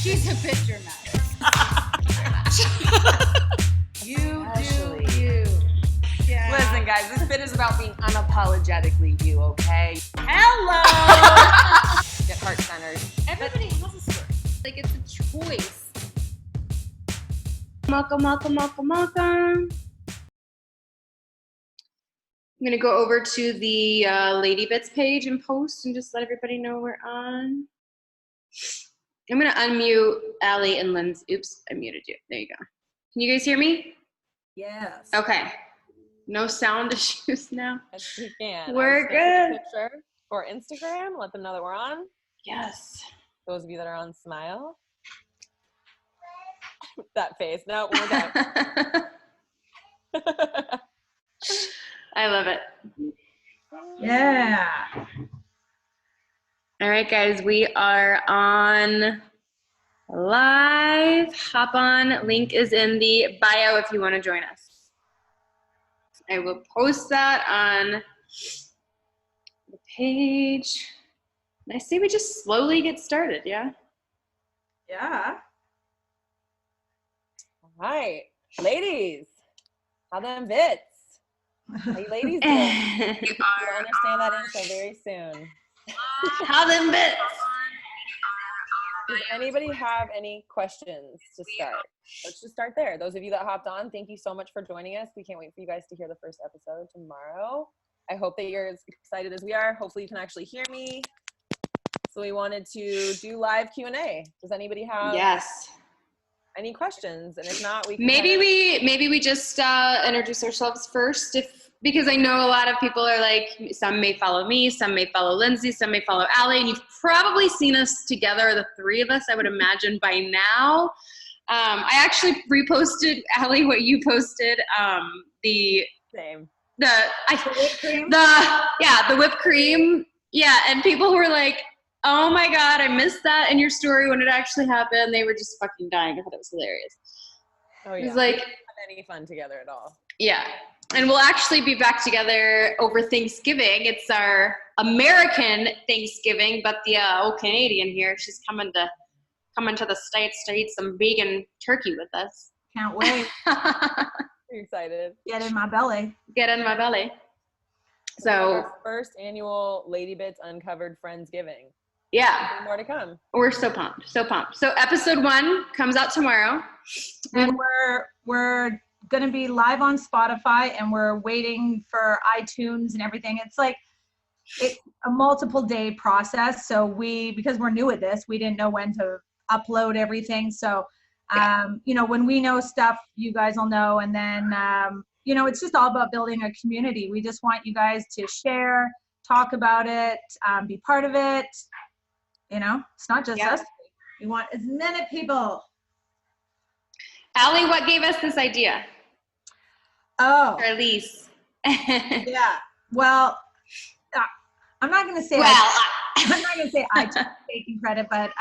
She's a bit dramatic. You do you. Yeah. Listen, guys, this bit is about being unapologetically you, okay? Hello! Get heart-centered. Everybody has a story. Like, it's a choice. Welcome. I'm going to go over to the Lady Bits page and post and just let everybody know we're on. I'm going to unmute Allie and Linz. Oops, I muted you. There you go. Can you guys hear me? Yes. Okay. No sound issues now. Yes, we can. We're Take a good. picture for Instagram. Let them know that we're on. Yes. Those of you that are on, smile. That face. No, one more time. I love it. Yeah. All right, guys, we are on live. Hop on. Link is in the bio if you want to join us. I will post that on the page. And I say we just slowly get started, yeah? Yeah. All right. Ladies, how them bits? How you ladies doing? You'll understand that intro very soon. How them bits? Does anybody have any questions to start? Let's just start there. Those of you that hopped on, thank you so much for joining us. We can't wait for you guys to hear the first episode tomorrow. I hope that you're as excited as we are. Hopefully you can actually hear me. So we wanted to do live Q&A. Does anybody have any questions? And if not, we can maybe we just introduce ourselves first, because I know a lot of people are like, some may follow me, some may follow Lindsay, some may follow Allie, and you've probably seen us together, the three of us, I would imagine by now. I actually reposted, Allie, what you posted, the whipped cream. The whipped cream. Yeah, and people were like, oh my God, I missed that in your story when it actually happened. They were just fucking dying. I thought it was hilarious. Oh yeah. It was like, we didn't have any fun together at all. Yeah. And we'll actually be back together over Thanksgiving. It's our American Thanksgiving, but the old Canadian here, she's coming to the States to eat some vegan turkey with us. Can't wait. You're excited. Get in my belly. Get in my belly. So our first annual Lady Bits Uncovered Friendsgiving. Yeah. More to come. We're so pumped. So episode 1 comes out tomorrow. And we're going to be live on Spotify, and we're waiting for iTunes and everything. It's a multiple day process. So because we're new at this, we didn't know when to upload everything. So, when we know stuff, you guys will know. And then, it's just all about building a community. We just want you guys to share, talk about it, be part of it. It's not just us. We want as many people. Allie, what gave us this idea? Oh. Or Elise. Yeah. Well, I'm not going to say I took taking credit, but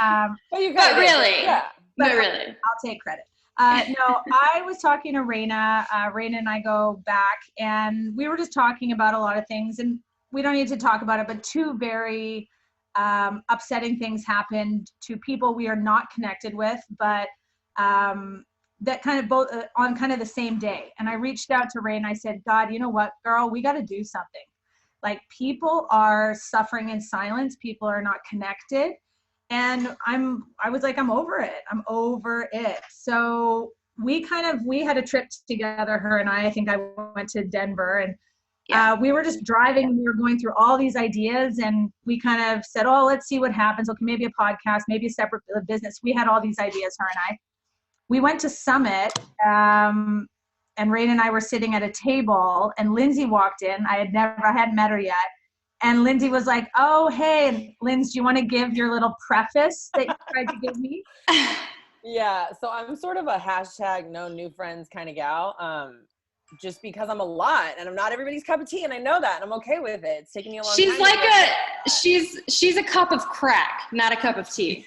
really. Yeah. But really. I'll take credit. No, I was talking to Raina. Raina and I go back, and we were just talking about a lot of things, and we don't need to talk about it, but 2 very upsetting things happened to people we are not connected with, but that kind of both on kind of the same day. And I reached out to Ray and I said, God, you know what, girl, we got to do something. Like, people are suffering in silence. People are not connected. And I was like, I'm over it. I'm over it. So we had a trip together, her and I think I went to Denver, and we were just driving. We were going through all these ideas, and we kind of said, oh, let's see what happens. Okay, maybe a podcast, maybe a separate business. We had all these ideas, her and I. We went to Summit, and Raina and I were sitting at a table, and Lindsay walked in. I hadn't met her yet. And Lindsay was like, oh, hey, Linz, do you want to give your little preface that you tried to give me? Yeah, so I'm sort of a hashtag no new friends kind of gal. Just because I'm a lot, and I'm not everybody's cup of tea, and I know that, and I'm okay with it. It's taking me a long time. She's like she's a cup of crack, not a cup of tea.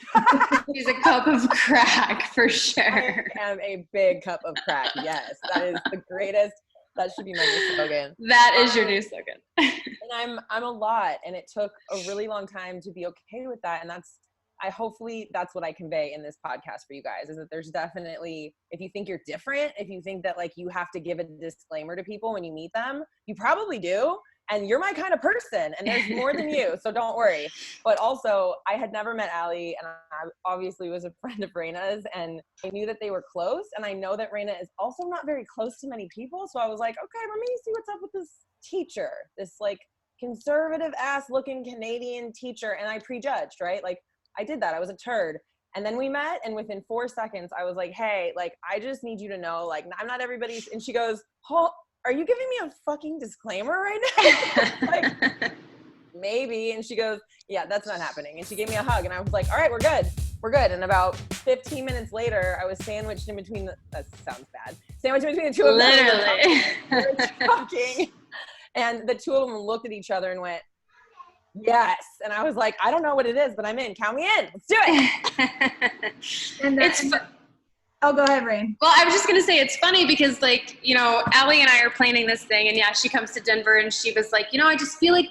She's a cup of crack for sure. I am a big cup of crack. Yes, that is the greatest. That should be my new slogan. That is your new slogan. And I'm a lot, and it took a really long time to be okay with that. And that's hopefully that's what I convey in this podcast for you guys, is that there's definitely, if you think you're different, if you think that like you have to give a disclaimer to people when you meet them, you probably do. And you're my kind of person, and there's more than you, so don't worry. But also, I had never met Allie, and I obviously was a friend of Raina's, and I knew that they were close, and I know that Raina is also not very close to many people, so I was like, okay, let me see what's up with this teacher, this like conservative ass looking Canadian teacher, and I prejudged, right? Like, I did that, I was a turd. And then we met, and within 4 seconds, I was like, hey, like, I just need you to know, like, I'm not everybody's, and she goes, oh, are you giving me a fucking disclaimer right now? Like, maybe. And she goes, yeah, that's not happening. And she gave me a hug, and I was like, all right, we're good. We're good. And about 15 minutes later, I was sandwiched in between that sounds bad. Sandwiched in between the two of them. Literally. We were talking. And the two of them looked at each other and went, yes. And I was like, I don't know what it is, but I'm in. Count me in. Let's do it. And oh, go ahead, Rain. Well, I was just going to say, it's funny because, like, you know, Allie and I are planning this thing, and yeah, she comes to Denver, and she was like, you know, I just feel like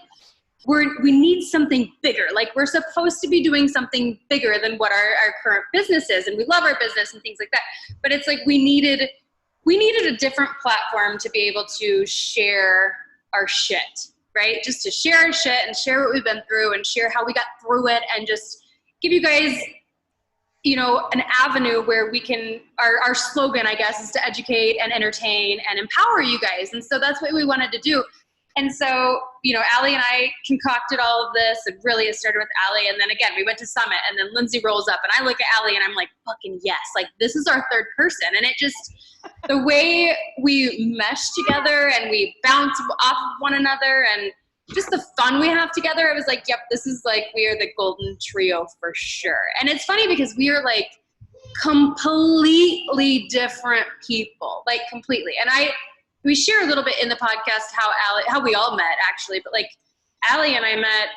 we need something bigger. Like, we're supposed to be doing something bigger than what our current business is, and we love our business and things like that. But it's like we needed a different platform to be able to share our shit, right? Just to share our shit and share what we've been through and share how we got through it, and just give you guys, you know, an avenue where we can, our slogan, I guess, is to educate and entertain and empower you guys. And so that's what we wanted to do. And so, you know, Allie and I concocted all of this. It really has started with Allie. And then again, we went to Summit, and then Lindsay rolls up, and I look at Allie and I'm like, fucking yes. Like, this is our third person. And it just, the way we mesh together and we bounce off of one another, and just the fun we have together, I was like, yep, this is like, we are the golden trio for sure. And it's funny because we are like completely different people, like completely. And we share a little bit in the podcast how we all met, actually, but like Allie and I met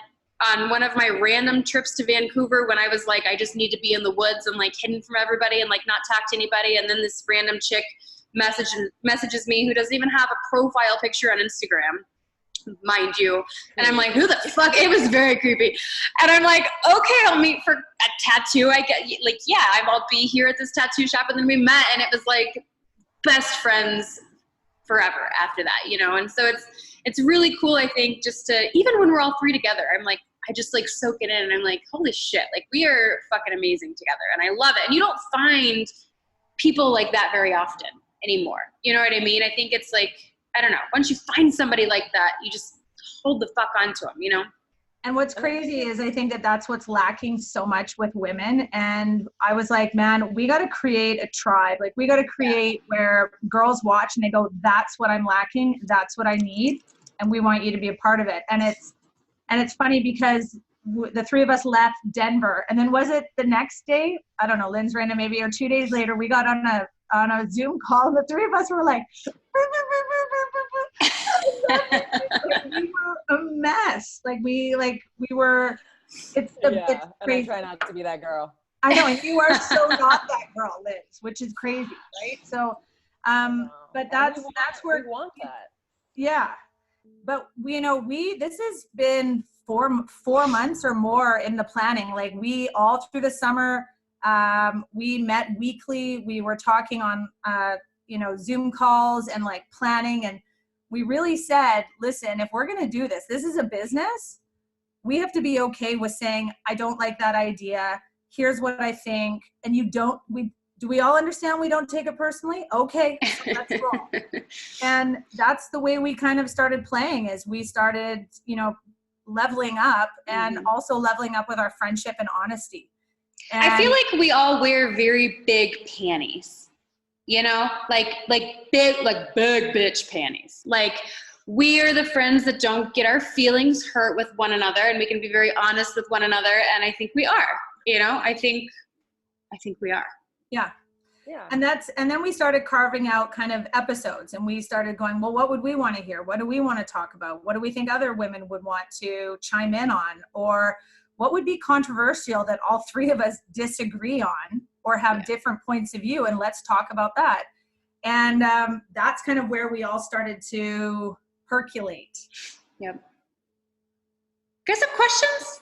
on one of my random trips to Vancouver when I was like, I just need to be in the woods and like hidden from everybody and like not talk to anybody. And then this random chick messages me, who doesn't even have a profile picture on Instagram, mind you. And I'm like, who the fuck? It was very creepy. And I'm like, okay, I'll meet for a tattoo. I get, like, yeah, I'll be here at this tattoo shop. And then we met, and it was like best friends forever after that, you know? And so it's really cool, I think, just to, even when we're all three together, I'm like, I just like soak it in, and I'm like, holy shit, like we are fucking amazing together, and I love it. And you don't find people like that very often anymore. You know what I mean? I think it's like, I don't know, once you find somebody like that, you just hold the fuck onto them, you know? And what's crazy is I think that that's what's lacking so much with women. And I was like, man, we got to create a tribe. Like, we got to create where girls watch and they go, that's what I'm lacking. That's what I need. And we want you to be a part of it. And it's funny because the three of us left Denver. And then was it the next day? I don't know, Lynn's Raina maybe, or 2 days later, we got on a Zoom call. And the three of us were like, we were a mess. We were, it's and crazy. I try not to be that girl. I know, and you are so not that girl, Liz, which is crazy, right? So, but that's where we want that. Yeah, but this has been four months or more in the planning. Like, we all through the summer, we met weekly. We were talking on Zoom calls and like planning, and we really said, listen, if we're going to do this is a business. We have to be okay with saying, I don't like that idea. Here's what I think. And do we all understand we don't take it personally? Okay, so let's roll. And that's the way we kind of started playing, is we started, leveling up, and also leveling up with our friendship and honesty. And I feel like we all wear very big panties. You know, like big bitch panties. Like, we are the friends that don't get our feelings hurt with one another, and we can be very honest with one another. And I think we are, I think we are. Yeah. Yeah. And then we started carving out kind of episodes, and we started going, well, what would we want to hear? What do we want to talk about? What do we think other women would want to chime in on? Or what would be controversial that all three of us disagree on or have different points of view? And let's talk about that. And that's kind of where we all started to percolate. Yep. Guys have questions?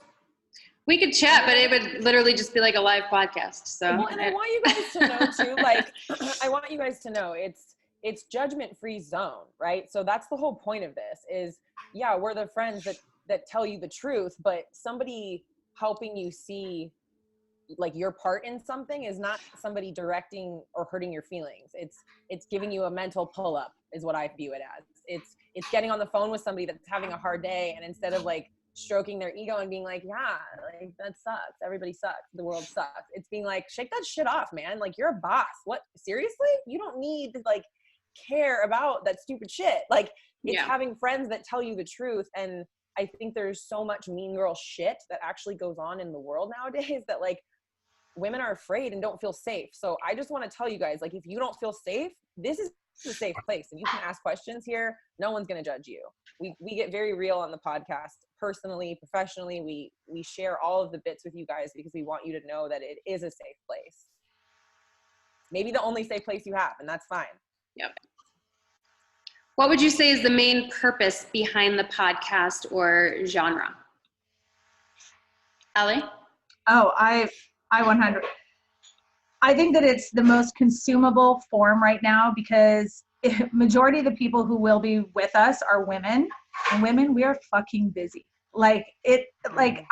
We could chat, but it would literally just be like a live podcast. So, well, and I want you guys to know too, like, I want you guys to know it's judgment-free zone, right? So that's the whole point of this is, yeah, we're the friends that tell you the truth, but somebody helping you see like your part in something is not somebody directing or hurting your feelings. It's giving you a mental pull-up is what I view it as. It's getting on the phone with somebody that's having a hard day, and instead of like stroking their ego and being like, yeah, like that sucks, everybody sucks, the world sucks, it's being like, shake that shit off, man. Like, you're a boss. What, seriously? You don't need to like care about that stupid shit. Like, it's having friends that tell you the truth. And I think there's so much mean girl shit that actually goes on in the world nowadays that like women are afraid and don't feel safe. So I just want to tell you guys, like, if you don't feel safe, this is a safe place and you can ask questions here. No one's going to judge you. We get very real on the podcast, personally, professionally. We share all of the bits with you guys because we want you to know that it is a safe place. Maybe the only safe place you have, and that's fine. Yep. What would you say is the main purpose behind the podcast or genre? Allie? Oh, I 100. I think that it's the most consumable form right now because majority of the people who will be with us are women, and women, we are fucking busy. Like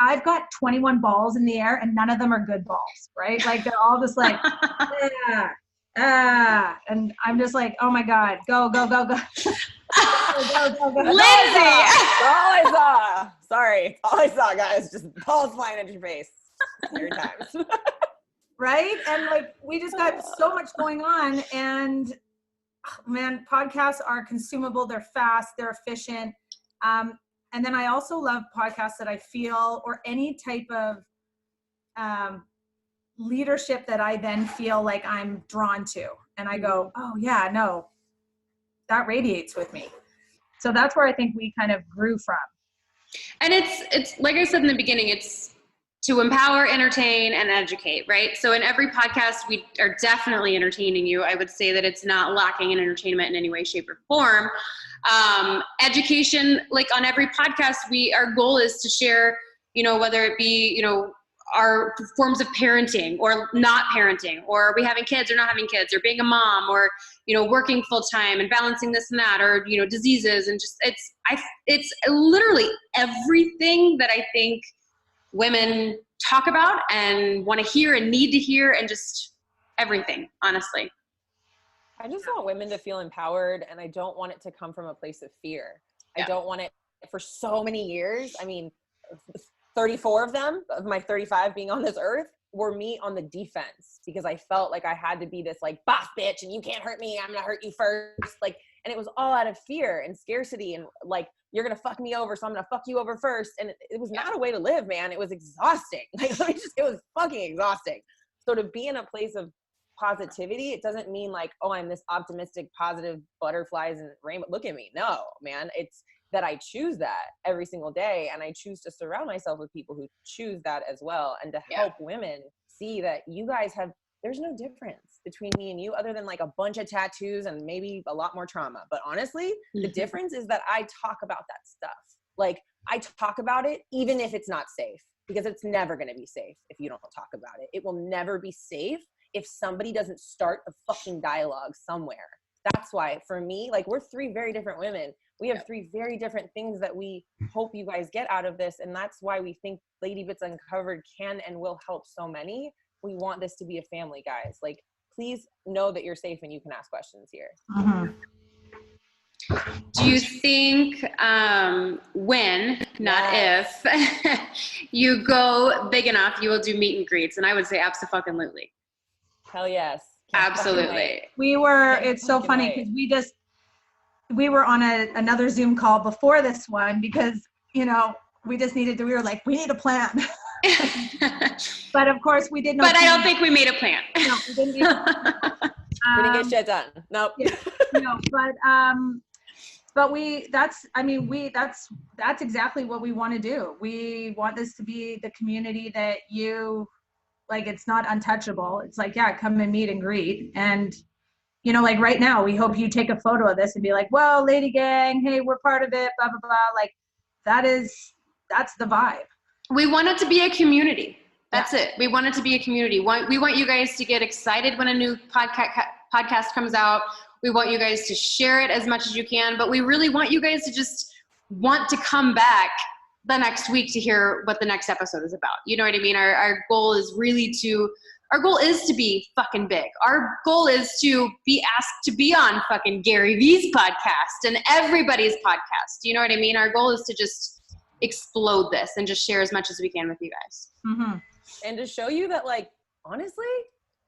I've got 21 balls in the air and none of them are good balls, right? Like they're all just like, and I'm just like, oh my God, go. go. Lindsay! All I saw. Sorry. All I saw, guys, just balls flying at your face. 3 times. Right? And like, we just got so much going on, and man, podcasts are consumable. They're fast, they're efficient. And then I also love podcasts that I feel, or any type of leadership that I then feel like I'm drawn to. And I go, oh yeah, no, that radiates with me. So that's where I think we kind of grew from. And it's like I said in the beginning, it's to empower, entertain, and educate, right? So in every podcast, we are definitely entertaining you. I would say that it's not lacking in entertainment in any way, shape, or form. Education, like on every podcast, our goal is to share, whether it be, our forms of parenting or not parenting, or are we having kids or not having kids, or being a mom, or, working full time and balancing this and that, or, diseases, and just, it's literally everything that I think women talk about and want to hear and need to hear, and just everything, honestly. I just want women to feel empowered, and I don't want it to come from a place of fear. I don't want it for so many years. I mean, 34 of them, of my 35 being on this earth, were me on the defense because I felt like I had to be this like boss bitch and you can't hurt me, I'm gonna hurt you first. Like, and it was all out of fear and scarcity and like, you're gonna fuck me over, so I'm gonna fuck you over first. And it was not a way to live, man. It was exhausting. Like, it was fucking exhausting. So to be in a place of positivity, it doesn't mean like, oh, I'm this optimistic, positive butterflies and rainbow. Look at me. No, man. It's that I choose that every single day, and I choose to surround myself with people who choose that as well, and to help women see that you guys there's no difference between me and you other than like a bunch of tattoos and maybe a lot more trauma. But honestly, the difference is that I talk about that stuff. Like, I talk about it even if it's not safe, because it's never going to be safe if you don't talk about it. It will never be safe if somebody doesn't start a fucking dialogue somewhere. That's why, for me, like, we're 3 very different women. We have 3 very different things that we hope you guys get out of this. And that's why we think Lady Bits Uncovered can and will help so many. We want this to be a family, guys. Like, please know that you're safe and you can ask questions here. Mm-hmm. Do you think when, not if, you go big enough, you will do meet and greets? And I would say abso-fucking-lutely. Hell yes. Absolutely. It's so funny because we were on another Zoom call before this one because, we just we were like, we need a plan. But of course we didn't. But I don't think we made a plan. No, we didn't. We didn't get shit done. Nope. Yeah, no, but that's exactly what we want to do. We want this to be the community that it's not untouchable. It's like, come and meet and greet. And, like right now, we hope you take a photo of this and be like, well, Lady Gang, hey, we're part of it, blah, blah, blah. Like, that's the vibe. we want it to be a community. That's it. We want it to be a community. We want you guys to get excited when a new podcast comes out. We want you guys to share it as much as you can, but we really want you guys to just want to come back the next week to hear what the next episode is about. You know what I mean? Our goal is to be fucking big. Our goal is to be asked to be on fucking Gary Vee's podcast and everybody's podcast. You know what I mean? Our goal is to just explode this and just share as much as we can with you guys. Mm-hmm. And to show you that, like, honestly,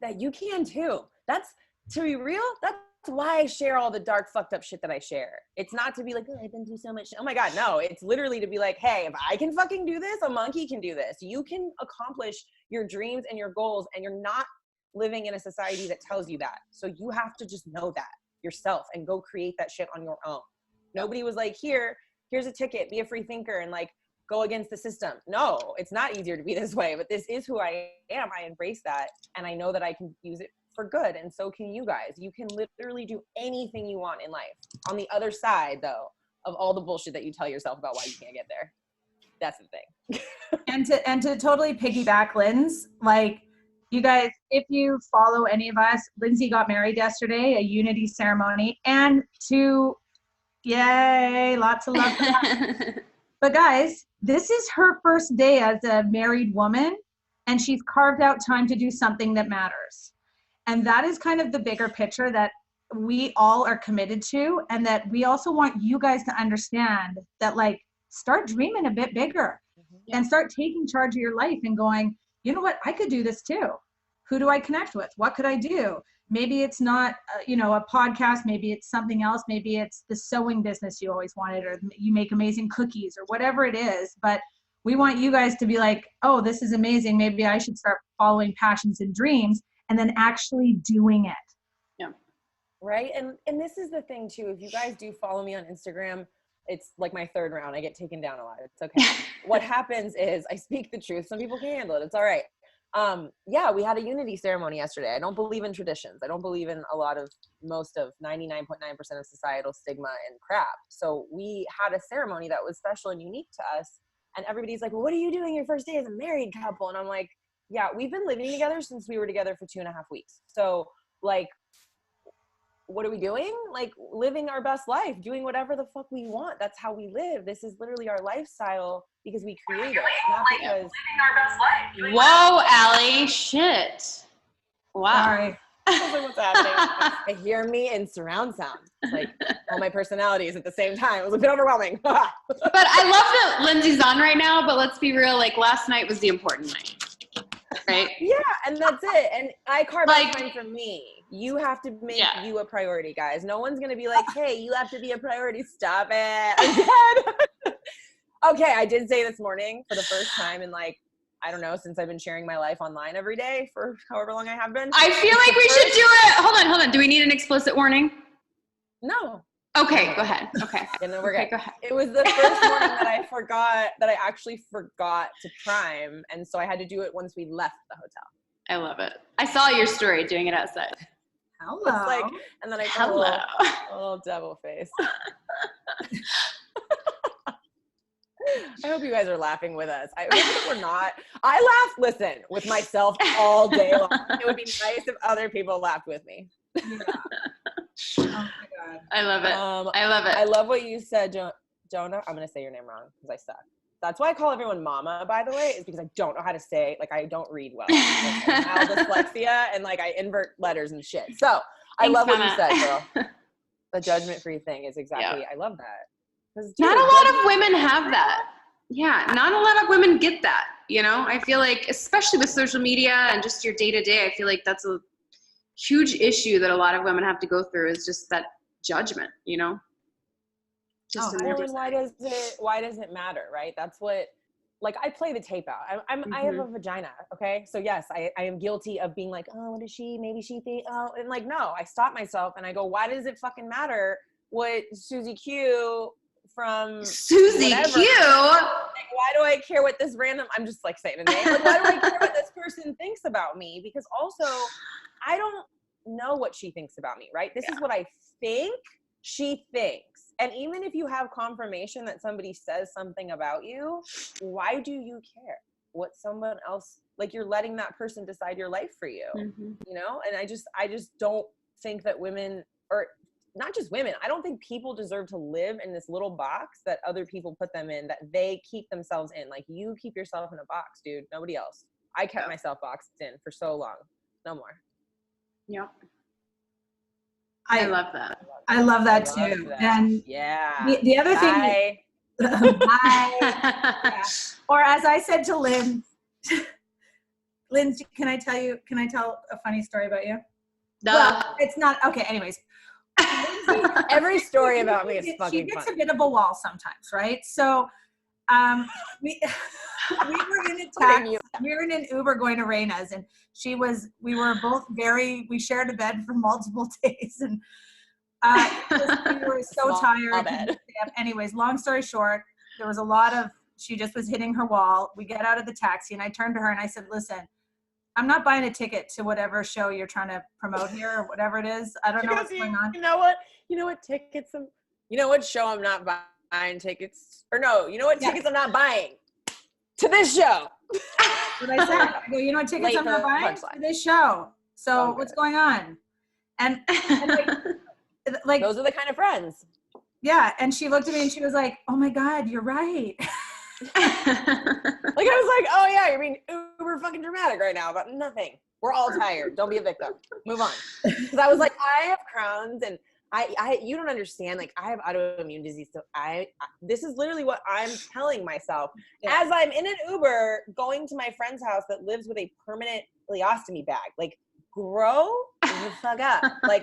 that you can too. That's, to be real, that's why I share all the dark, fucked up shit that I share. It's not to be like, oh, I've been through so much. Oh my God, no. It's literally to be like, hey, if I can fucking do this, a monkey can do this. You can accomplish your dreams and your goals, and you're not living in a society that tells you that. So you have to just know that yourself and go create that shit on your own. Nobody was like, here's a ticket, be a free thinker, and like go against the system. No, it's not easier to be this way, but this is who I am. I embrace that, and I know that I can use it for good, and so can you guys. You can literally do anything you want in life. On the other side, though, of all the bullshit that you tell yourself about why you can't get there. That's the thing. and to totally piggyback Linz, like, you guys, if you follow any of us, Lindsay got married yesterday, a unity ceremony, and yay, lots of love for that. But guys, this is her first day as a married woman, and she's carved out time to do something that matters. And that is kind of the bigger picture that we all are committed to, and that we also want you guys to understand that, like, start dreaming a bit bigger and start taking charge of your life and going, you know what, I could do this too. Who do I connect with? What could I do? Maybe it's not, a podcast. Maybe it's something else. Maybe it's the sewing business you always wanted, or you make amazing cookies, or whatever it is. But we want you guys to be like, oh, this is amazing. Maybe I should start following passions and dreams and then actually doing it. Yeah. Right. And this is the thing too. If you guys do follow me on Instagram, it's like my third round. I get taken down a lot. It's okay. What happens is I speak the truth. Some people can't handle it. It's all right. We had a unity ceremony yesterday. I don't believe in traditions. I don't believe in most of 99.9% of societal stigma and crap. So we had a ceremony that was special and unique to us. And everybody's like, well, what are you doing your first day as a married couple? And I'm like, yeah, we've been living together since we were together for 2.5 weeks. So like, what are we doing? Like, living our best life, doing whatever the fuck we want. That's how we live. This is literally our lifestyle because we create it, not because living our best life. Whoa, Allie, shit. Wow. Sorry. What's happening? I hear me in surround sound. It's like all my personalities at the same time. It was a bit overwhelming. But I love that Lindsay's on right now, but let's be real, like, last night was the important night. Right? Yeah, and that's it. And I carve out time for me. You have to make you a priority, guys. No one's going to be like, hey, you have to be a priority. Stop it. Again. Okay, I did say this morning for the first time in, like, I don't know, since I've been sharing my life online every day for however long I have been. I feel like we should do it. Hold on. Do we need an explicit warning? No. Okay, go ahead. Okay. And then we're good. Go ahead. It was the first morning that I actually forgot to prime. And so I had to do it once we left the hotel. I love it. I saw your story doing it outside. Hello. It's like, and then I got a little devil face. I hope you guys are laughing with us. I hope that we're not. I laugh, listen, with myself all day long. It would be nice if other people laughed with me. Yeah. Oh my God. I love it. I love it. I love what you said, Jonah. I'm going to say your name wrong because I suck. That's why I call everyone mama, by the way, is because I don't know how to say, like, I don't read well. I have dyslexia and, like, I invert letters and shit. So I love what you said, girl. The judgment-free thing is exactly, I love that. Not a lot of women have that. Yeah, not a lot of women get that, you know? I feel like, especially with social media and just your day-to-day, I feel like that's a huge issue that a lot of women have to go through, is just that judgment, you know? Why does it matter, right? That's what, like, I play the tape out. I have a vagina, okay? So yes, I am guilty of being like, oh, what is she? Maybe she think, oh, and like, no, I stop myself and I go, why does it fucking matter what Susie Q from Susie whatever, Q? like, why do I care what this random, I'm just like saying a name, like, why do I care what this person thinks about me? Because also, I don't know what she thinks about me, right? This is what I think she thinks. And even if you have confirmation that somebody says something about you, why do you care what someone else, like, you're letting that person decide your life for you, you know? And I just don't think that women, or not just women, I don't think people deserve to live in this little box that other people put them in, that they keep themselves in. Like, you keep yourself in a box, dude, nobody else. I kept myself boxed in for so long. No more. Yep. I love that. I love that too. And the other thing, yeah. Or as I said to Lynn, can I tell a funny story about you? Well, it's not, okay, anyways. Every story about me is fucking funny. She gets a bit of a wall sometimes, right? So we were in a taxi, we were in an Uber going to Raina's, and we shared a bed for multiple days, and we were so tired. Anyways, long story short, there was a lot of, she just was hitting her wall. We get out of the taxi, and I turned to her and I said, listen, I'm not buying a ticket to whatever show you're trying to promote here or whatever it is. I don't know what's going on. You know what tickets, you know what show I'm not buying tickets, or no, you know what tickets I'm not buying? To this show. What I said, I go, you know what tickets I'm not buying? To this show. So what's going on? And like those are the kind of friends. Yeah. And she looked at me and she was like, oh my God, you're right. Like, I was like, oh yeah, you're being uber fucking dramatic right now about nothing. We're all tired. Don't be a victim. Move on. Because I was like, I have Crohn's, and I you don't understand, like, I have autoimmune disease, so this is literally what I'm telling myself as I'm in an Uber going to my friend's house that lives with a permanent ileostomy bag. Like, grow the fuck up. Like,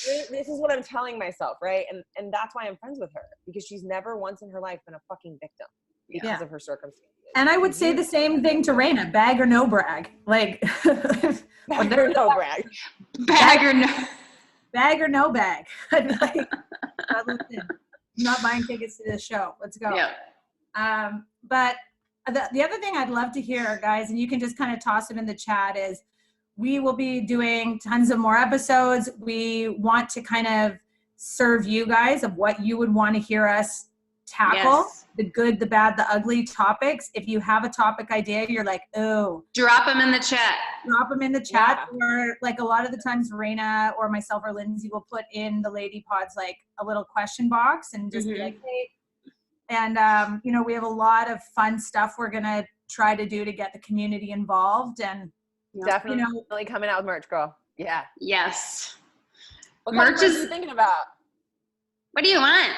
this is what I'm telling myself, right? And that's why I'm friends with her, because she's never once in her life been a fucking victim because of her circumstances. And I would say the same thing to Raina, bag or no brag. Like, bag or no brag. Bag or no. Bag or no bag. I'd be like, listen, I'm not buying tickets to this show. Let's go. Yeah. But the other thing I'd love to hear, guys, and you can just kind of toss it in the chat, is we will be doing tons of more episodes. We want to kind of serve you guys of what you would want to hear us tackle. Yes. The good, the bad, the ugly topics. If you have a topic idea, you're like, oh. Drop them in the chat. Drop them in the chat. Yeah. Or like a lot of the times Raina or myself or Lindsay will put in the Lady Pods like a little question box and just be like, hey. And, you know, we have a lot of fun stuff we're going to try to do to get the community involved. And definitely coming out with merch, girl. Yeah. Yes. What merch is you thinking about? What do you want?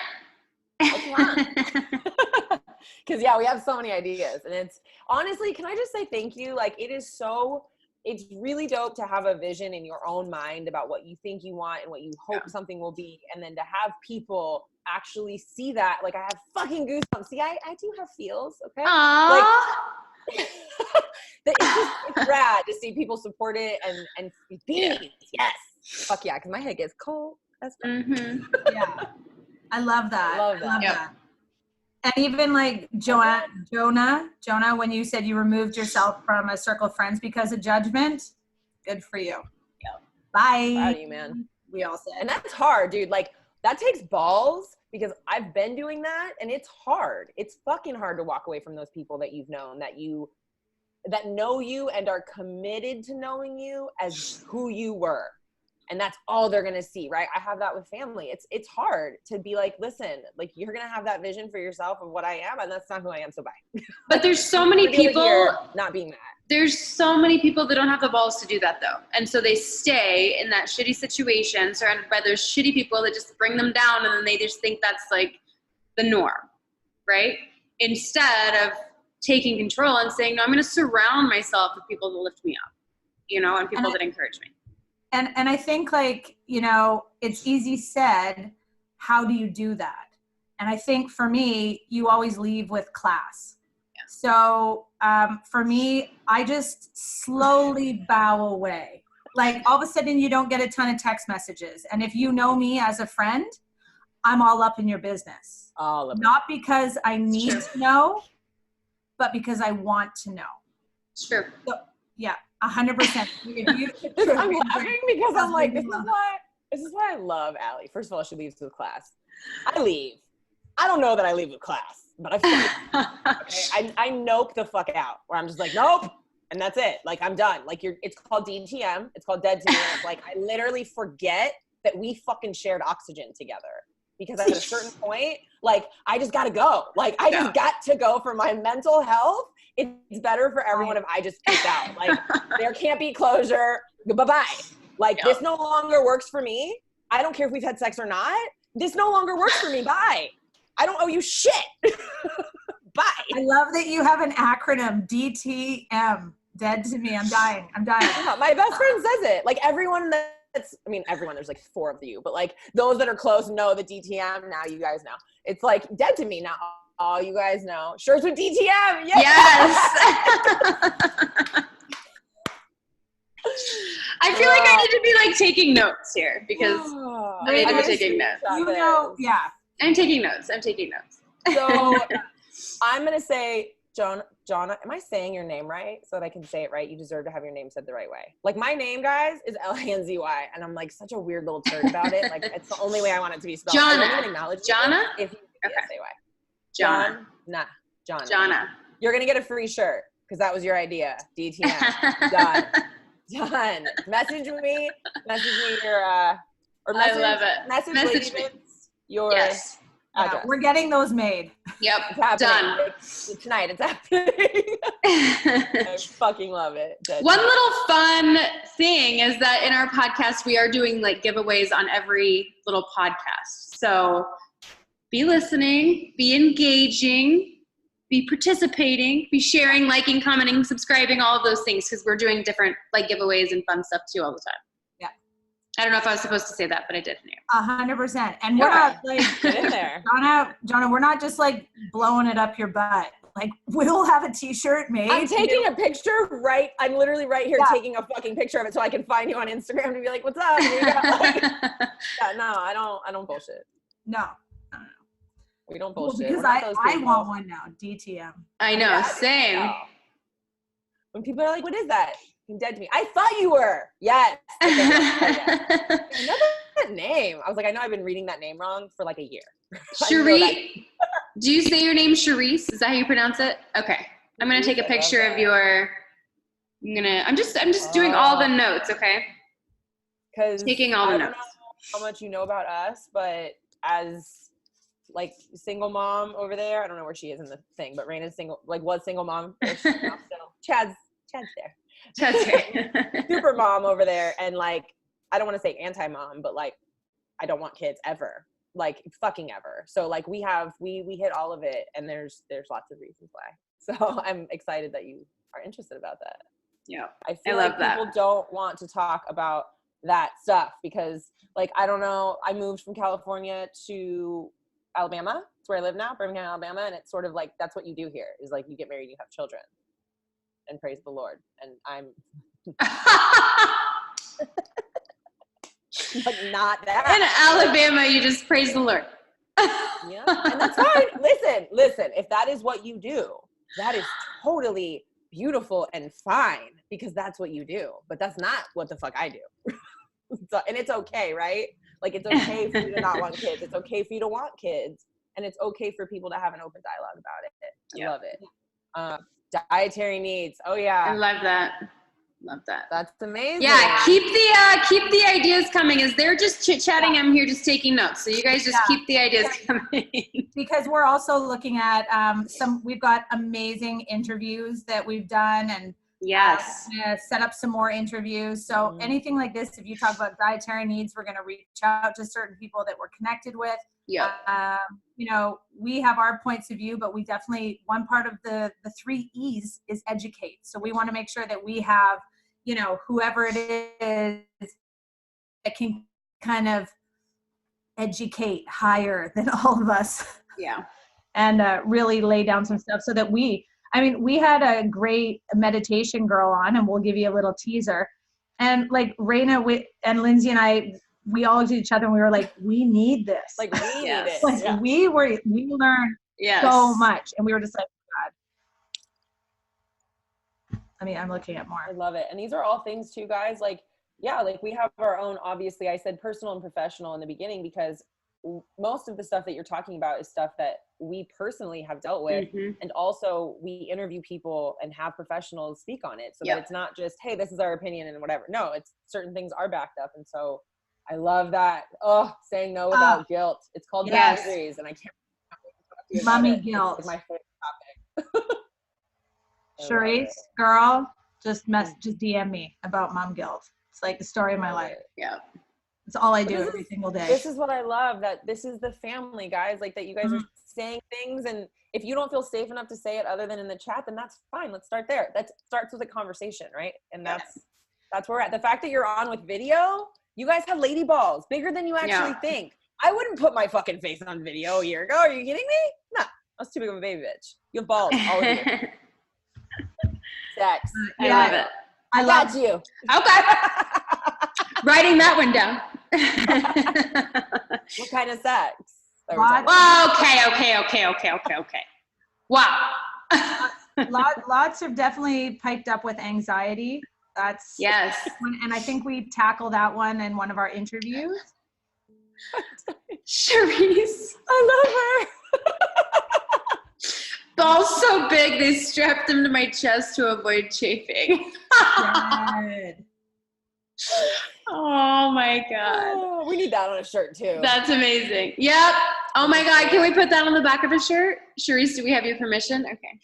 What you want? Because we have so many ideas, and it's honestly, can I just say thank you? Like, it's really dope to have a vision in your own mind about what you think you want and what you hope something will be, and then to have people actually see that. Like, I have fucking goosebumps. See, I do have feels, okay? Aww. Like, it's rad to see people support it and beans. Yes. Fuck yeah, because my head gets cold. That's yeah. I love that. I love that. And even like Jonah, when you said you removed yourself from a circle of friends because of judgment, good for you. Yeah. Bye. Proud of you, man. We all said. And that's hard, dude. Like, that takes balls, because I've been doing that, and it's hard. It's fucking hard to walk away from those people that you've known, that know you and are committed to knowing you as who you were. And that's all they're going to see, right? I have that with family. It's hard to be like, listen, like, you're going to have that vision for yourself of what I am, and that's not who I am, so bye. But there's so many people not being that. There's so many people that don't have the balls to do that, though. And so they stay in that shitty situation, surrounded by those shitty people that just bring them down, and then they just think that's like the norm, right? Instead of taking control and saying, no, I'm going to surround myself with people that lift me up, you know, and people that encourage me. And I think, like, you know, it's easy said, how do you do that? And I think for me, you always leave with class. Yeah. So for me, I just slowly bow away. Like, all of a sudden you don't get a ton of text messages. And if you know me as a friend, I'm all up in your business. Not because I need to know, but because I want to know. Sure. So, yeah. 100%. I'm laughing because I'm like, this is what This is why I love Allie. First of all, she leaves with class. I leave. I don't know that I leave with class, but I nope the fuck out, where I'm just like, nope, and that's it. Like, I'm done. Like, it's called DTM. It's called dead to me. It's like, I literally forget that we fucking shared oxygen together, because at a certain point, like, I just gotta go. Like, I just got to go for my mental health. It's better for everyone if I just peace out. Like, there can't be closure. Bye-bye. Like, this no longer works for me. I don't care if we've had sex or not. This no longer works for me. Bye. I don't owe you shit. Bye. I love that you have an acronym, DTM. Dead to me. I'm dying. Yeah, my best friend says it. Like, everyone everyone, there's like 4 of you, but like those that are close know the DTM. Now you guys know. It's like dead to me now. Oh, you guys know. Shirts with DTM. Yes. I feel like I need to be like taking notes here, because I need to be taking notes. You know, yeah. I'm taking notes. So I'm going to say, Jonna, am I saying your name right so that I can say it right? You deserve to have your name said the right way. Like, my name, guys, is Linzy, and I'm like such a weird little turd about it. Like, it's the only way I want it to be spelled. Jonna. I won't even acknowledge Jonna? if you say why. Jonna. Jonna. You're going to get a free shirt, because that was your idea. DTM. Done. Message me your, or message, I love it. Message me your address. Yeah, we're getting those made. Yep. It's happening. Done. Tonight it's happening. I fucking love it. One little fun thing is that in our podcast, we are doing like giveaways on every little podcast. So be listening, be engaging, be participating, be sharing, liking, commenting, subscribing, all of those things, because we're doing different like giveaways and fun stuff too all the time. Yeah. I don't know if I was supposed to say that, but I did. 100%. And we're not like, get in there. Jonna, we're not just like blowing it up your butt. Like, we'll have a t-shirt made. I'm taking a picture I'm literally right here taking a fucking picture of it so I can find you on Instagram to be like, what's up? No, I don't bullshit. No. We don't bullshit. Because I want one now. DTM. I know, same. When people are like, what is that? You're dead to me. I thought you were. Yes. I know that name. I was like, I know I've been reading that name wrong for like a year. Cherie. Do you say your name Charisse? Is that how you pronounce it? Okay. I'm gonna take a picture of your. I'm just doing all the notes. Okay. Because taking all the notes. I don't know how much you know about us, but as like single mom over there, I don't know where she is in the thing, but Raina's single, like was single mom. Chad's there. Chad's there. Super mom over there, and like I don't want to say anti-mom, but like I don't want kids ever, like fucking ever. So like we hit all of it, and there's lots of reasons why. So I'm excited that you are interested about that. Yeah, I feel like people don't want to talk about that stuff because like I don't know. I moved from California to Alabama. It's where I live now, Birmingham, Alabama, and it's sort of like that's what you do here is like you get married, you have children, and praise the Lord. And I'm like not that. In Alabama, you just praise the Lord. Yeah, and that's fine. Listen. If that is what you do, that is totally beautiful and fine because that's what you do. But that's not what the fuck I do. So, and it's okay, right? Like, it's okay for you to not want kids. It's okay for you to want kids. And it's okay for people to have an open dialogue about it. I love it. Dietary needs. Oh, yeah. I love that. Love that. That's amazing. Yeah, keep the ideas coming. As they're just chit-chatting, I'm here just taking notes. So you guys just keep the ideas coming. Because we're also looking at we've got amazing interviews that we've done and set up some more interviews. So anything like this, if you talk about dietary needs, we're going to reach out to certain people that we're connected with. Yeah. We have our points of view, but we definitely, one part of the 3 E's is educate. So we want to make sure that we have, whoever it is that can kind of educate higher than all of us. Yeah. And really lay down some stuff so that we had a great meditation girl on, and we'll give you a little teaser. And like Raina and Linzy and I, we all looked at each other and we were like, we need this. Like we need it. Like we learned so much, and we were just like, God. I'm looking at more. I love it. And these are all things too, guys. Like yeah, like we have our own, obviously I said personal and professional in the beginning because most of the stuff that you're talking about is stuff that we personally have dealt with. And also we interview people and have professionals speak on it so that it's not just, hey, this is our opinion and whatever. No, it's certain things are backed up. And so I love that. Oh, saying no without guilt. It's called boundaries, and I can't wait to talk to you about it. Guilt. It's like my favorite topic. Charisse, girl, just DM me about mom guilt. It's like the story of my life. Yeah. It's all I do every single day. This is what I love, that this is the family, guys, like that you guys are saying things, and if you don't feel safe enough to say it other than in the chat, then that's fine. Let's start there. That starts with a conversation, right? And that's where we're at. The fact that you're on with video, you guys have lady balls bigger than you actually think. I wouldn't put my fucking face on video a year ago. Are you kidding me? No, I was too big of a baby bitch. You have balls, all of you. Sex. I love it. I got you. Okay. Writing that one down. What kind of sex? Okay. Wow. Lots have definitely piped up with anxiety. That's and I think we tackle that one in one of our interviews. Charisse, I love her. Balls so big they strapped them to my chest to avoid chafing. Good. Oh my god. Oh, we need that on a shirt too. That's amazing. Yep. Oh my god, can we put that on the back of a shirt? Charisse, do we have your permission? Okay.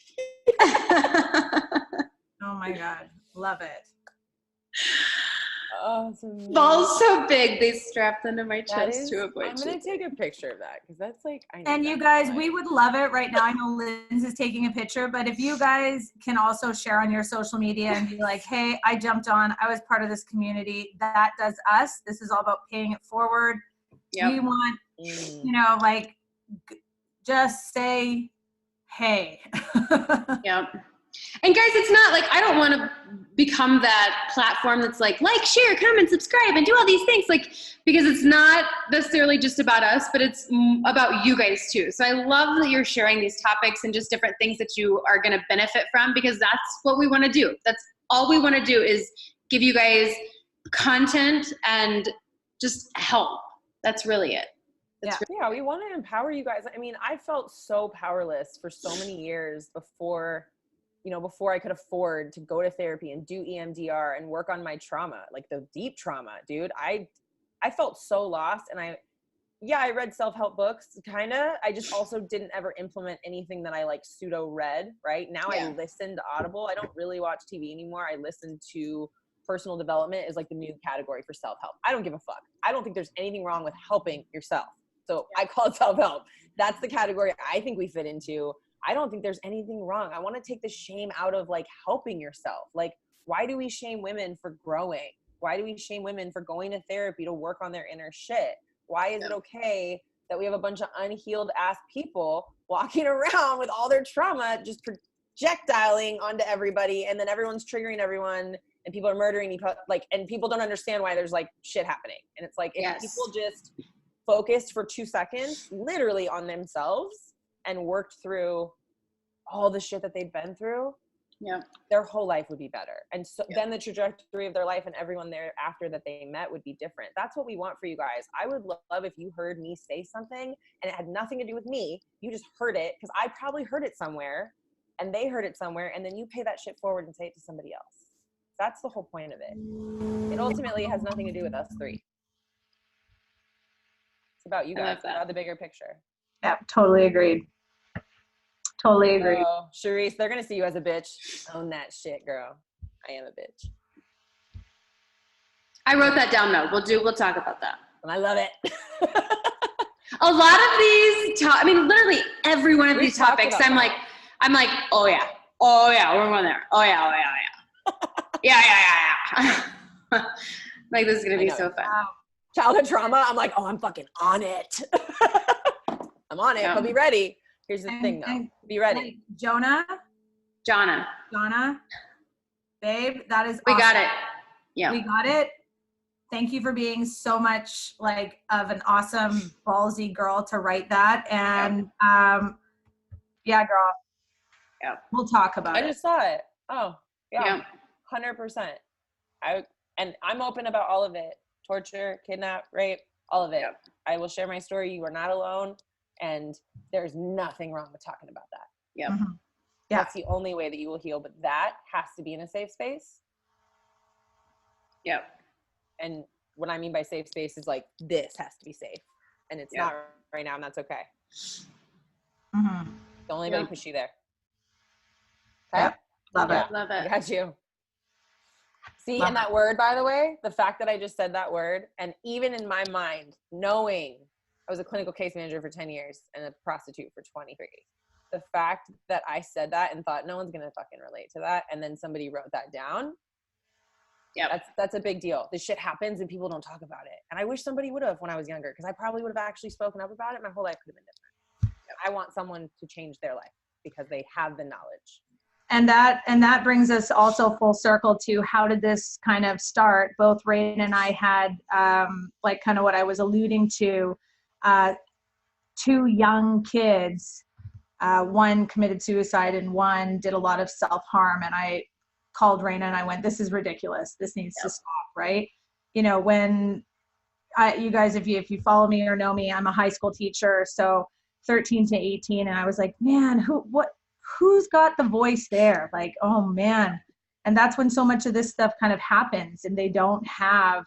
Oh my god, love it. Oh, balls so big they strapped them to my chest to avoid. I'm gonna take a picture of that because that's like. And you guys, we would love it right now. I know Linz is taking a picture, but if you guys can also share on your social media and be like, hey, I jumped on, I was part of this community. That does us. This is all about paying it forward. Yep. We want, you know, like, just say, hey. Yep. And guys, it's not like, I don't want to become that platform that's like, share, comment, subscribe, and do all these things. Like, because it's not necessarily just about us, but it's about you guys too. So I love that you're sharing these topics and just different things that you are going to benefit from, because that's what we want to do. That's all we want to do, is give you guys content and just help. That's really it. Yeah, we want to empower you guys. I mean, I felt so powerless for so many years before I could afford to go to therapy and do EMDR and work on my trauma, like the deep trauma, dude. I felt so lost, and I read self-help books, kind of. I just also didn't ever implement anything that I like pseudo read, right? Now I listen to Audible. I don't really watch TV anymore. I listen to personal development is like the new category for self-help. I don't give a fuck. I don't think there's anything wrong with helping yourself. So I call it self-help. That's the category I think we fit into. I don't think there's anything wrong. I want to take the shame out of like helping yourself. Like, why do we shame women for growing? Why do we shame women for going to therapy to work on their inner shit? Why is it okay that we have a bunch of unhealed ass people walking around with all their trauma just projectiling onto everybody, and then everyone's triggering everyone, and people are murdering each other, like, and people don't understand why there's like shit happening. And it's like, if people just focused for 2 seconds literally on themselves and worked through all the shit that they've been through, their whole life would be better. And so then the trajectory of their life and everyone thereafter that they met would be different. That's what we want for you guys. I would love if you heard me say something and it had nothing to do with me. You just heard it because I probably heard it somewhere and they heard it somewhere, and then you pay that shit forward and say it to somebody else. That's the whole point of it. It ultimately has nothing to do with us three. It's about you guys. It's about the bigger picture. Yeah, totally agreed. Totally agree. Oh, Charisse, they're going to see you as a bitch. Own that shit, girl. I am a bitch. I wrote that down though. We'll talk about that. And I love it. A lot of these, literally every one of these topics, I'm like, oh yeah, we're going there. Oh yeah. Yeah. Like, this is going to be so fun. Wow. Childhood trauma. I'm like, oh, I'm fucking on it. I'm on it, but be ready. Here's the thing though. Be ready. Jonna, babe, that is awesome. We got it. Yeah. We got it. Thank you for being so much like of an awesome ballsy girl to write that. And yeah, girl. Yeah. We'll talk about it. I just saw it. Oh, yeah. 100%. And I'm open about all of it. Torture, kidnap, rape, all of it. Yep. I will share my story. You are not alone. And there's nothing wrong with talking about that. Yep. Mm-hmm. Yeah. That's the only way that you will heal. But that has to be in a safe space. Yep. And what I mean by safe space is like, this has to be safe. And it's not right now, and that's okay. Mm-hmm. Don't let anybody push you there. Okay? Yep. Love it. Love I it. got you. See, Love and that word, by the way, the fact that I just said that word, and even in my mind, knowing I was a clinical case manager for 10 years and a prostitute for 23, the fact that I said that and thought no one's going to fucking relate to that, and then somebody wrote that down, that's a big deal. This shit happens and people don't talk about it. And I wish somebody would have when I was younger, because I probably would have actually spoken up about it. My whole life could have been different. I want someone to change their life because they have the knowledge. And that brings us also full circle to how did this kind of start? Both Raina and I had like kind of what I was alluding to, 2 young kids. One committed suicide and one did a lot of self-harm. And I called Raina and I went, this is ridiculous. This needs to stop, right? You know, when you guys, if you follow me or know me, I'm a high school teacher. So 13 to 18. And I was like, man, who's got the voice there? Like, oh man. And that's when so much of this stuff kind of happens, and they don't have,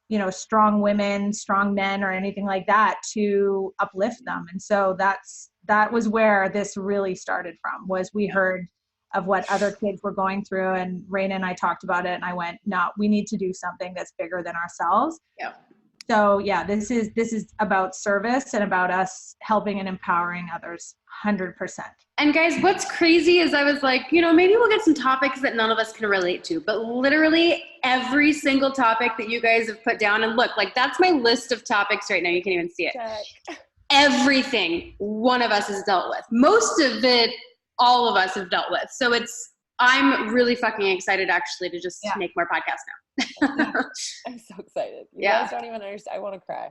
you know, strong women, strong men, or anything like that to uplift them. And so that was where this really started from, was we heard of what other kids were going through, and Raina and I talked about it, and I went, no, we need to do something that's bigger than ourselves. Yeah. So yeah, this is about service and about us helping and empowering others, 100%. And guys, what's crazy is I was like, you know, maybe we'll get some topics that none of us can relate to, but literally every single topic that you guys have put down, and look, like that's my list of topics right now. You can't even see it. Check. Everything one of us has dealt with. Most of it, all of us have dealt with. So I'm really fucking excited actually to just make more podcasts now. I'm so excited. You guys don't even understand. I want to cry.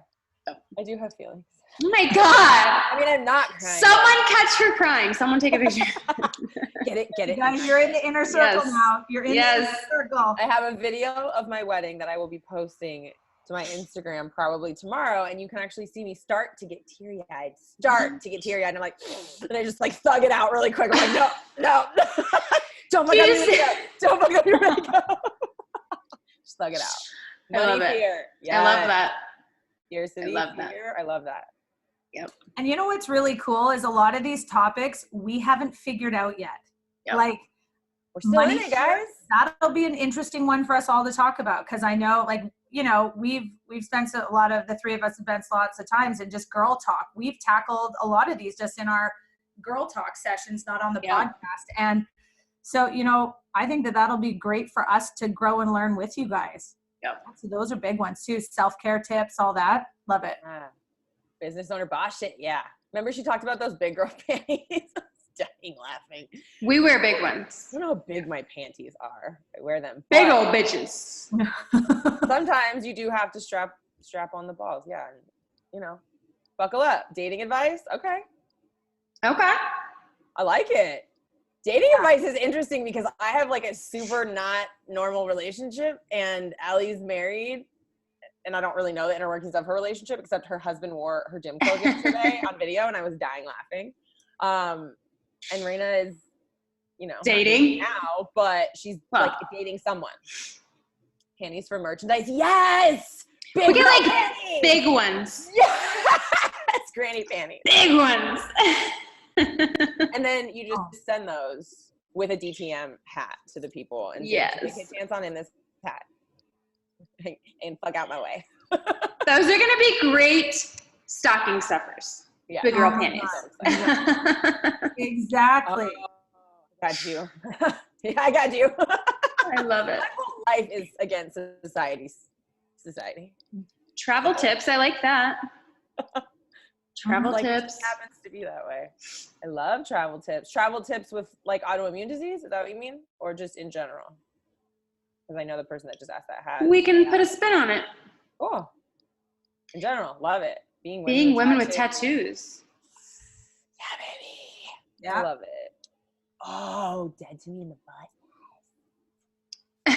I do have feelings. Oh my God. I mean, I'm not crying. Someone catch her crying. Someone take a picture. Get it. You guys, you're in the inner circle now. You're in the inner circle. I have a video of my wedding that I will be posting to my Instagram probably tomorrow, and you can actually see me start to get teary-eyed. And I'm like, and I just like thug it out really quick. I'm like, no. Don't fuck up your makeup. Don't fuck up your makeup. Just thug it out. I love it. Fear. Yes. I love that. Scarcity, I love fear. I love that. Yep. And you know what's really cool is a lot of these topics we haven't figured out yet. Yep. Like, we're still in it, guys. That'll be an interesting one for us all to talk about, because I know, like, you know, we've spent a lot of, the 3 of us have spent lots of times in just girl talk. We've tackled a lot of these just in our girl talk sessions, not on the podcast. And so, you know, I think that'll be great for us to grow and learn with you guys. Yep. So those are big ones too. Self-care tips, all that. Love it. Business owner boss shit. Yeah. Remember she talked about those big girl panties? I was dying laughing. We wear big ones. I don't know how big my panties are. I wear them. Big old bitches. Sometimes you do have to strap on the balls. Yeah. And, you know, buckle up. Dating advice. Okay. I like it. Dating advice is interesting because I have like a super not normal relationship, and Allie's married, and I don't really know the inner workings of her relationship, except her husband wore her gym clothes yesterday on video, and I was dying laughing. And Raina is, you know, dating now, but she's like dating someone. Panties for merchandise. Yes! We get like panties. Big ones. Yes! Granny panties. Big ones. And then you just send those with a DTM hat to the people, and say, "Take a chance on in this hat and fuck out my way." Those are gonna be great stocking stuffers. Yeah, big girl panties. Exactly. Got you. Yeah, I got you. I love it. My whole life is against society. Travel tips. I like that. Travel tips. It happens to be that way. I love travel tips. Travel tips with like autoimmune disease. Is that what you mean? Or just in general? Because I know the person that just asked that has. We can put a spin on it. Cool. In general, love it. Being women with tattoos. Yeah, baby. Yeah. I love it. Oh, dead to me in the butt.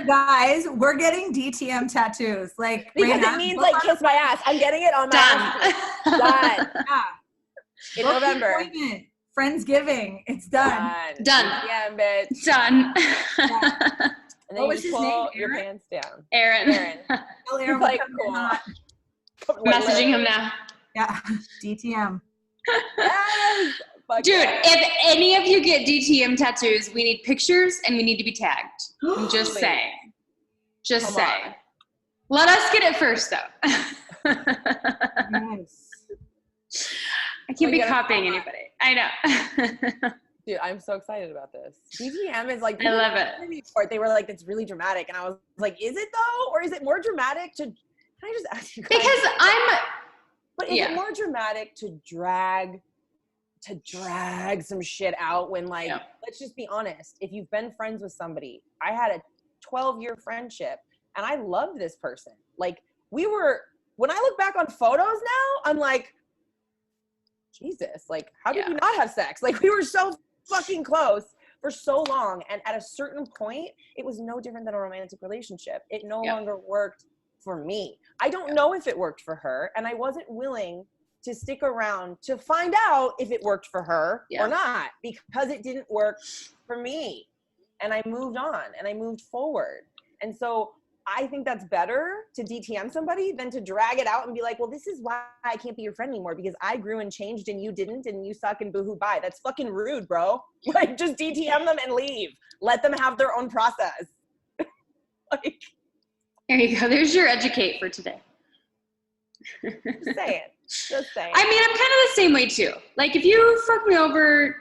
Guys, we're getting DTM tattoos. Like, because Raina, it means like kiss my ass. I'm getting it on my ass. Done. Yeah. In November. Appointment. Friendsgiving. It's done. Done. Yeah, bitch. Done. And then What was you his pull name? your Aaron? pants down. Aaron. Tell Aaron Like, we're coming cool. on. Messaging him now. Yeah. DTM. Yes. Fuck Dude, yeah. if any of you get DTM tattoos, we need pictures and we need to be tagged. I'm just saying. Just Come saying. on. Let us get it first, though. Yes. I can't We be gotta- copying anybody. I know. Dude, I'm so excited about this. DTM is like, I love it. They were like, it's really dramatic. And I was like, is it though? Or is it more dramatic to, can I just ask you guys? Because But is it more dramatic to drag some shit out when like, let's just be honest. If you've been friends with somebody, I had a 12-year friendship and I loved this person. Like when I look back on photos now, I'm like, Jesus, like how did we not have sex? Like we were so fucking close for so long. And at a certain point, it was no different than a romantic relationship. It no longer worked for me. I don't know if it worked for her. And I wasn't willing to stick around to find out if it worked for her or not, because it didn't work for me. And I moved on and I moved forward. And so I think that's better to DTM somebody than to drag it out and be like, well, this is why I can't be your friend anymore, because I grew and changed and you didn't, and you suck and boohoo bye. That's fucking rude, bro. Like, just DTM them and leave. Let them have their own process. Like, there you go. There's your educate for today. Just saying. Just saying. I mean, I'm kind of the same way too. Like, if you fuck me over,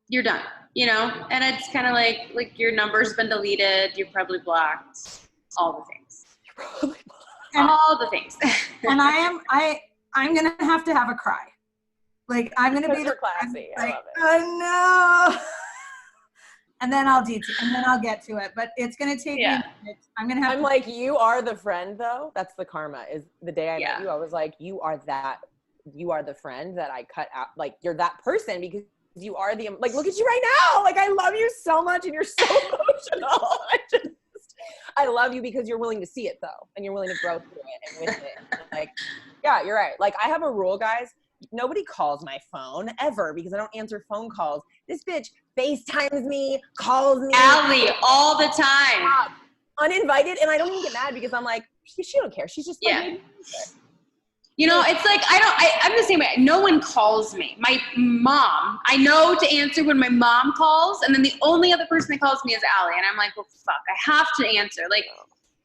you're done, you know? And it's kind of like your number's been deleted, you're probably blocked, all the things. All the things. And I'm gonna have to have a cry. Like I'm gonna be classy. I like, love it. oh no. And then I'll get to it. But it's gonna take me a minute. I'm like, you are the friend though. That's the karma. Is the day I met you, I was like, you are the friend that I cut out. Like you're that person because you are the, like, look at you right now. Like I love you so much and you're so emotional. I love you because you're willing to see it though. And you're willing to grow through it and with it. And like, yeah, you're right. Like I have a rule, guys. Nobody calls my phone ever because I don't answer phone calls. This bitch FaceTimes me, calls me. Allie, all the time. Uninvited. And I don't even get mad because I'm like, she don't care. She's just like, you know, it's like, I'm the same way. No one calls me. My mom, I know to answer when my mom calls, and then the only other person that calls me is Allie. And I'm like, well, fuck, I have to answer. Like,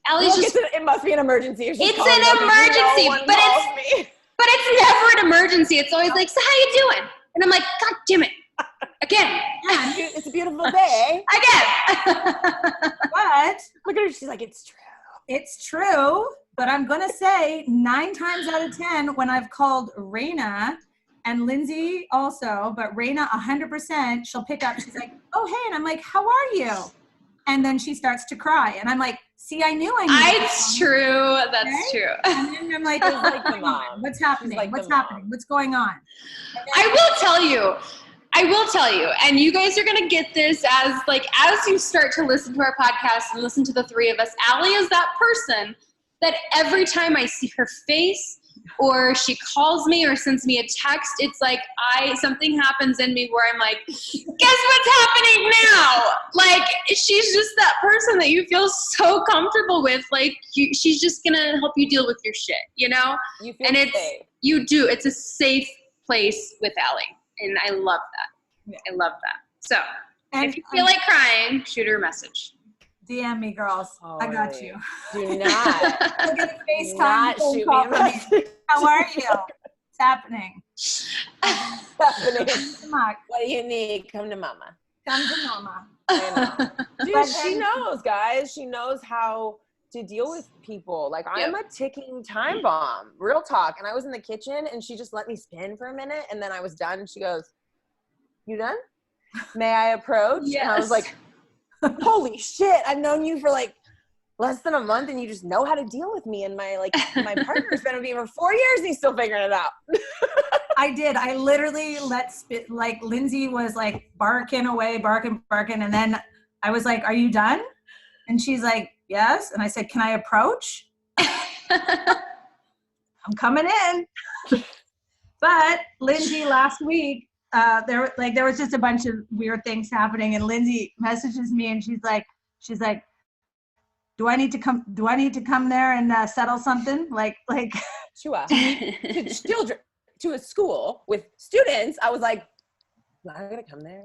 Allie's just. It must be an emergency. It's an emergency, but it's never an emergency. It's always like, so how you doing? And I'm like, God damn it. Again. Yeah, it's a beautiful day. Again. But look at her. She's like, it's true. It's true. But I'm going to say 9 times out of 10 when I've called Raina and Lindsay also, but Raina 100%, she'll pick up. She's like, oh, hey. And I'm like, how are you? And then she starts to cry. And I'm like, see, I knew. It's true. That's true. And then I'm like, what's happening? What's happening? What's going on? I will tell you, and you guys are going to get this as you start to listen to our podcast and listen to the three of us, Allie is that person that every time I see her face or she calls me or sends me a text, it's like something happens in me where I'm like, guess what's happening now? Like, she's just that person that you feel so comfortable with. Like, she's just going to help you deal with your shit, you know? You feel safe. It's a safe place with Allie. And I love that. I love that. So if you feel like crying, shoot her a message. DM me, girls. I got you. Do not. I'll get a FaceTime phone call from me. How are you? It's happening. What do you need? Come to mama. Come to mama. I know. Dude, she knows, guys. She knows how to deal with people. Like, I'm a ticking time bomb. Real talk. And I was in the kitchen, and she just let me spin for a minute, and then I was done. She goes, you done? May I approach? Yes. And I was like, holy shit, I've known you for like less than a month and you just know how to deal with me. And my partner's been with me for 4 years and he's still figuring it out. I did. I literally Lindsay was like barking away, barking. And then I was like, are you done? And she's like, yes. And I said, can I approach? I'm coming in. But Lindsay last week, there was just a bunch of weird things happening, and Lindsay messages me and she's like, do I need to come there and settle something? Like to children, to a school with students. I was like, I'm not gonna come there.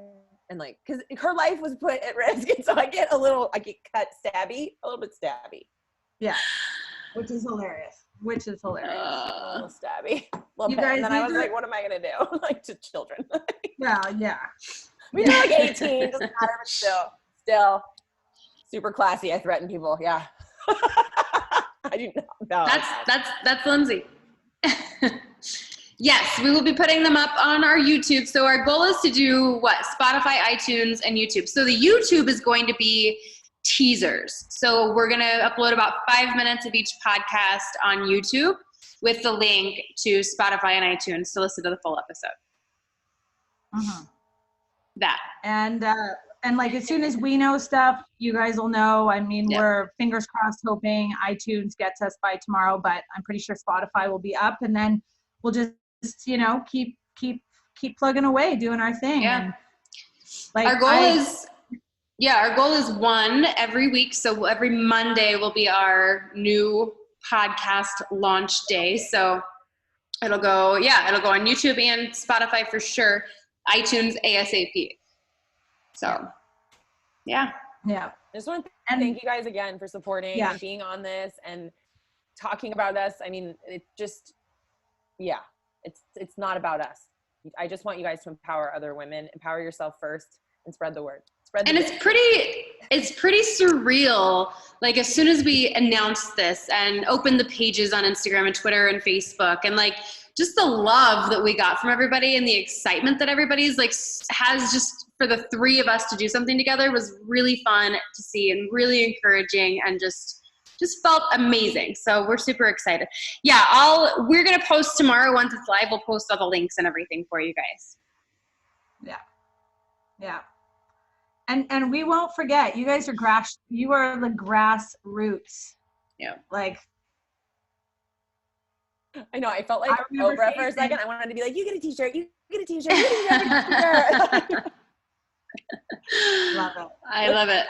And like, cause her life was put at risk. And so I get a little bit stabby. Yeah. Which is hilarious. A little stabby. A little bit. And then I was like, what am I gonna do? Like to children. Well, yeah. We were like 18, doesn't matter, but still super classy. I threaten people. Yeah. I do not know. That's Lindsay. Yes, we will be putting them up on our YouTube. So our goal is to do Spotify, iTunes, and YouTube. So the YouTube is going to be teasers. So we're going to upload about 5 minutes of each podcast on YouTube with the link to Spotify and iTunes to listen to the full episode. Mm-hmm. That. And like, as soon as we know stuff, you guys will know. I mean, we're fingers crossed hoping iTunes gets us by tomorrow, but I'm pretty sure Spotify will be up, and then we'll just, keep plugging away, doing our thing. Yeah. And like our goal is one every week. So every Monday will be our new podcast launch day. So it'll go on YouTube and Spotify for sure. iTunes ASAP. So, yeah. Yeah. I just want to thank you guys again for supporting and being on this and talking about us. I mean, it's not about us. I just want you guys to empower other women, empower yourself first, and spread the word. It's pretty surreal. Like, as soon as we announced this and opened the pages on Instagram and Twitter and Facebook, and like just the love that we got from everybody and the excitement that everybody's like has just for the three of us to do something together was really fun to see and really encouraging, and just felt amazing. So we're super excited. Yeah, we're going to post tomorrow once it's live. We'll post all the links and everything for you guys. Yeah. Yeah. And we won't forget, you guys you are the grassroots. Yeah. Like, I know, I felt like Oprah for a second. I wanted to be like, you get a t-shirt, you get a t-shirt, you get a t-shirt. Love it. I love it.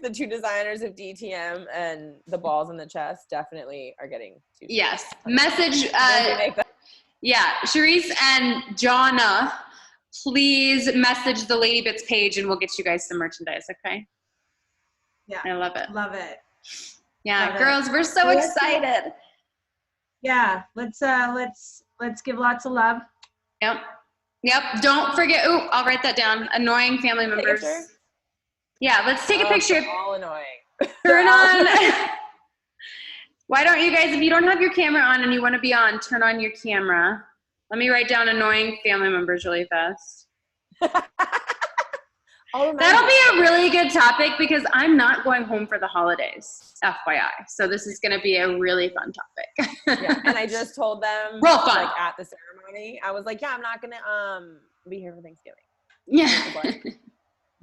The two designers of DTM and the balls in the chest definitely are getting t-shirts. Yes. Message, Charisse and Jonna, please message the Lady Bits page and we'll get you guys some merchandise, okay? Yeah. I love it. Love it. Yeah, love girls, we're so excited. Yeah, let's give lots of love. Yep. Don't forget. Oh, I'll write that down. Annoying family members. Yeah, let's take a picture. All annoying. Turn on. Why don't you guys, if you don't have your camera on and you want to be on, turn on your camera. Let me write down annoying family members really fast. That'll be a really good topic because I'm not going home for the holidays, FYI. So this is going to be a really fun topic. Yeah, and I just told them, real fun. Like at the ceremony, I was like, yeah, I'm not going to be here for Thanksgiving. Yeah.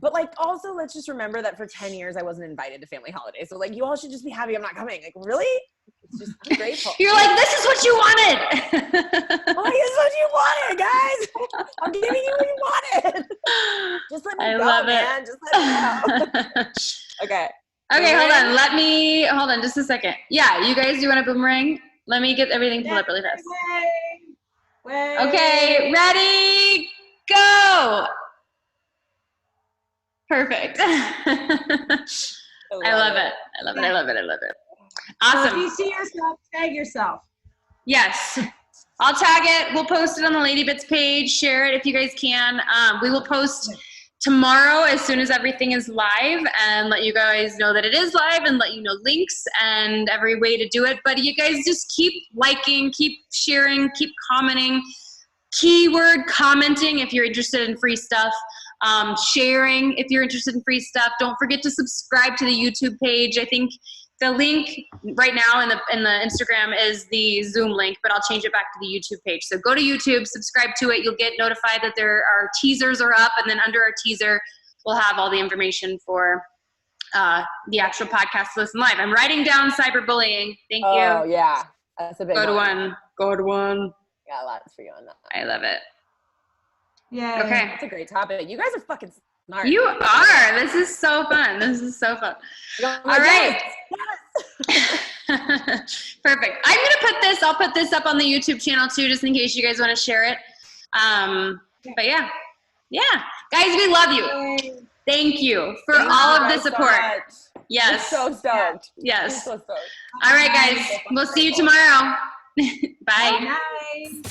But like, also, let's just remember that for 10 years, I wasn't invited to family holidays. So like, you all should just be happy I'm not coming. Like, really? It's just, I'm grateful. You're like, this is what you wanted. Oh, this is what you wanted, guys. I'm giving you what you wanted. Just let me go, man. Just let me go. Okay. Okay, hold on just a second. Yeah, you guys, you want a boomerang? Let me get everything pulled up really fast. Okay, ready, go. Perfect. I love it. Awesome. So if you see yourself, tag yourself. Yes. I'll tag it. We'll post it on the Lady Bits page. Share it if you guys can. We will post tomorrow as soon as everything is live and let you guys know that it is live and let you know links and every way to do it. But you guys just keep liking, keep sharing, keep commenting, keyword commenting if you're interested in free stuff. Sharing if you're interested in free stuff. Don't forget to subscribe to the YouTube page. I think the link right now in the Instagram is the Zoom link, but I'll change it back to the YouTube page. So go to YouTube, subscribe to it. You'll get notified that our teasers are up, and then under our teaser, we'll have all the information for the actual podcast to listen live. I'm writing down cyberbullying. Thank you. Oh, yeah. That's a big Good one. Good one. Got lots for you on that. I love it. Yeah. Okay. That's a great topic. You guys are fucking smart. You are. This is so fun. All right. Perfect. I'll put this up on the YouTube channel too, just in case you guys want to share it. But yeah. Guys, we love you. Thank you for all of the support. Yes. We're so stoked. Yes. We're so stoked. All right, guys. We'll see you tomorrow. Bye. Bye.